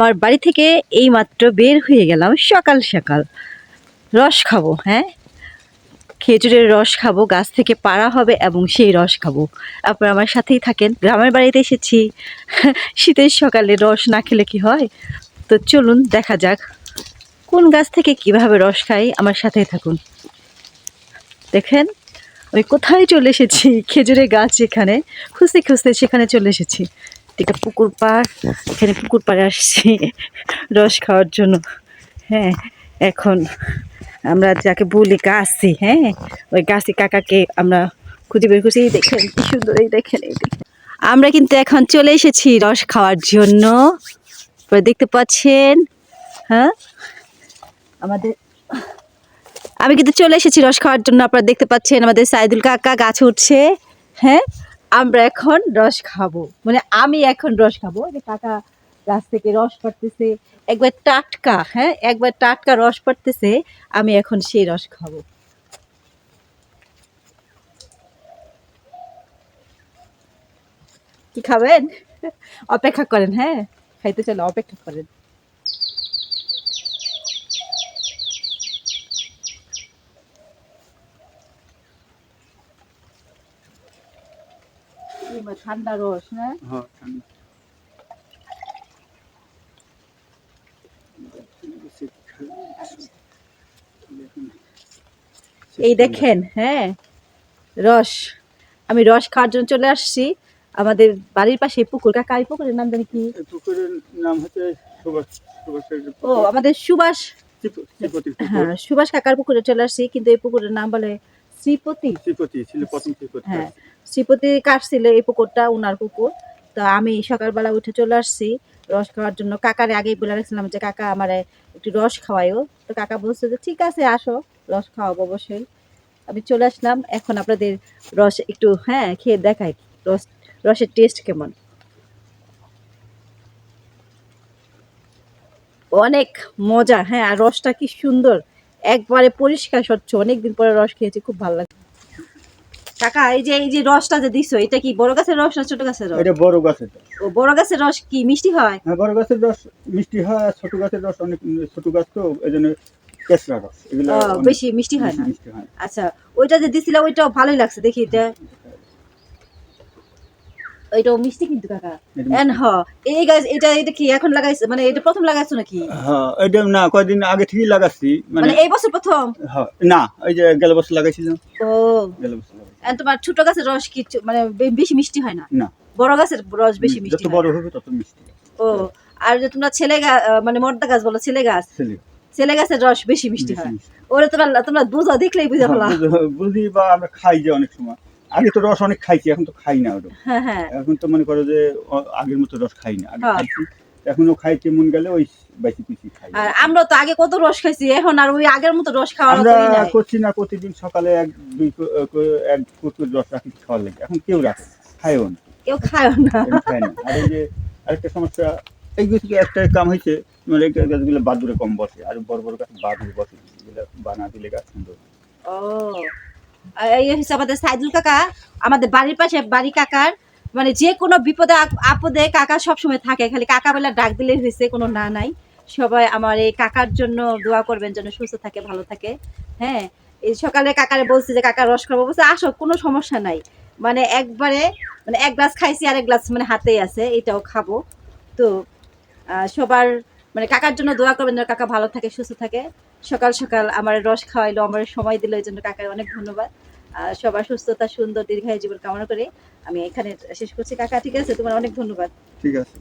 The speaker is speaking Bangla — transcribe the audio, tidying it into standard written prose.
আমার বাড়ি থেকে এই মাত্র বের হয়ে গেলাম সকাল সকাল। রস খাবো, হ্যাঁ, খেজুরের রস খাবো, গাছ থেকে পাড়া হবে এবং সেই রস খাবো। আপনারা আমার সাথেই থাকেন। গ্রামের বাড়িতে এসেছি, শীতের সকালে রস না খেলে কি হয়? তো চলুন দেখা যাক কোন গাছ থেকে কিভাবে রস খাই। আমার সাথেই থাকুন। দেখেন আমি কোথায় চলে এসেছি, খেজুরের গাছ যেখানে, খুঁজতে খুঁজতে সেখানে চলে এসেছি। এটা পুকুর পাড়, এখানে পুকুর পাড়ে আসছি রস খাওয়ার জন্য। হ্যাঁ, এখন আমরা যাকে বলি গাছি, হ্যাঁ, ওই গাছি কাকাকে আমরা খুঁজে বের করছি। দেখেন কি সুন্দর, এই দেখেন, এই দেখেন। আমরা কিন্তু এখন চলে এসেছি রস খাওয়ার জন্য। দেখতে পাচ্ছেন, হ্যাঁ, আমাদের আমি কিন্তু চলে এসেছি রস খাওয়ার জন্য। আপনারা দেখতে পাচ্ছেন আমাদের সাইদুল কাকা গাছে উঠছে। হ্যাঁ, আমরা এখন রস খাবো, মানে আমি এখন রস খাবো। যে কাকা গাছ থেকে রস পাড়তেছে, একবার টাটকা, হ্যাঁ, একবার টাটকা রস পাড়তেছে। আমি এখন সেই রস খাবো। কি খাবেন? অপেক্ষা করেন, হ্যাঁ, খাইতে চলে অপেক্ষা করেন। ঠান্ডা রস, হ্যাঁ, এই দেখেন, হ্যাঁ, রস। আমি রস খাওয়ার জন্য চলে আসছি। আমাদের বাড়ির পাশে পুকুর, কাকা এই পুকুরের নাম জানি কি? পুকুরের নাম হচ্ছে ও, আমাদের সুভাষ, হ্যাঁ, সুভাষ কাকার পুকুরে চলে আসছি। কিন্তু এই পুকুরের নাম বলে শ্রীপতি। হ্যাঁ, শ্রীপতি কাটছিল এই পুকুরটা, উনার পুকুর। তো আমি সকালবেলা উঠে চলে আসছি রস খাওয়ার জন্য। কাকারে আগেই বলে রাখছিলাম যে কাকা আমার একটু রস খাওয়াইও। তো কাকা বলছে যে ঠিক আছে আসো, রস খাওয়াবো অবশ্যই। আমি চলে আসলাম। এখন আপনাদের রস একটু, হ্যাঁ, খেয়ে দেখাই রসের টেস্ট কেমন। অনেক মজা, হ্যাঁ, আর রসটা কি সুন্দর, একবারে পরিষ্কার স্বচ্ছ। অনেকদিন পরে রস খেয়েছি, খুব ভালো লাগে। কাকা এই যে রসটা যে দিছো, এটা কি বড় গাছের রস না ছোট গাছের রস? এটা বড় গাছের। ও, বড় গাছের রস কি মিষ্টি হয়? হ্যাঁ, বড় গাছের রস মিষ্টি হয়, আর ছোট গাছের রস অনেক ছোট গাছ তো এজন্য কেসরা রস, এগুলো বেশি মিষ্টি হয় না। মিষ্টি হয়। আচ্ছা, ওইটা যে দিছিল ওইটাও ভালোই লাগছে, দেখি এটা, ওইটাও মিষ্টি কিন্তু কাকা। এন হ, এই গাছ এটা কি এখন লাগাইছে, মানে এটা প্রথম লাগাইছো নাকি? হ্যাঁ, এটা না, কয়েকদিন আগে থেকেই লাগাচ্ছি, মানে এই বছর প্রথম? হ্যাঁ, না, ওই যে গেল বছর লাগাইছিলাম। ও, গেল বছর লাগাইছি। এন তোমার ছোট গাছের রস কি মানে বেশি মিষ্টি হয় না? না, বড় গাছের রস বেশি মিষ্টি যত হয়। বড় হবে তত মিষ্টি। ও, আর যে তোমরা মানে মর্দা গাছ বলো, ছেলে গাছের রস বেশি মিষ্টি হয়। ওরে তোমরা বুঝো, দেখলেই বুঝা ফেলা। বুঝি, বা আমরা খাই যে অনেক সময়। আগে তো রস অনেক খাইছি, এখন তো খাই না ওটা। হ্যাঁ, হ্যাঁ, এখন তো মনে করো যে আগের মতো রস খাই না। আগে খাইছি, এখনো খাইতে মন গেলে ওই বেশি কিছু খাই। আর আমরা তো আগে কত রস খাইছি, এখন আর ওই আগের মতো রস খাওয়া আমরা করছি না। প্রতিদিন সকালে এক পুকুর রস রাখি খাওয়ার লাগে। এখন কেউ রাখে, খায়ও না, কেউ খায়ও না। খায় না। আর এই যে আরেকটা সমস্যা, এইগুলো একটা কাম হয়েছে, মানে এই গাছগুলো বাদুড়ে কম বসে, আর বড় বড় গাছ বাদুড়ে বসে, এগুলো বানা দিলে গাছ সুন্দর। ও, এই হচ্ছে আমাদের সাইদুল কাকা, আমাদের বাড়ির পাশে বাড়ি কাকার, মানে যে কোনো বিপদে আপদে কাকা সবসময় থাকে। খালি কাকা বেলা ডাক দিলেই হয়েছে, কোনো না নাই। সবাই আমার এই কাকার জন্য দোয়া করবেন, যেন সুস্থ থাকে, ভালো থাকে। হ্যাঁ, এই সকালে কাকারে বলছি যে কাকা রস খাবো, বলছে আসো, কোনো সমস্যা নাই। মানে একবারে, মানে এক গ্লাস খাইছি, আর এক গ্লাস মানে হাতেই আছে, এটাও খাবো। তো সবার মানে কাকার জন্য দোয়া করবেন যেন কাকা ভালো থাকে, সুস্থ থাকে। সকাল সকাল আমার রস খাওয়াইলো, আমার সময় দিল, এই জন্য কাকার অনেক ধন্যবাদ। সবার সুস্থতা, সুন্দর দীর্ঘায়ু জীবন কামনা করে আমি এখানে শেষ করছি। কাকা ঠিক আছে, তোমার অনেক ধন্যবাদ। ঠিক আছে।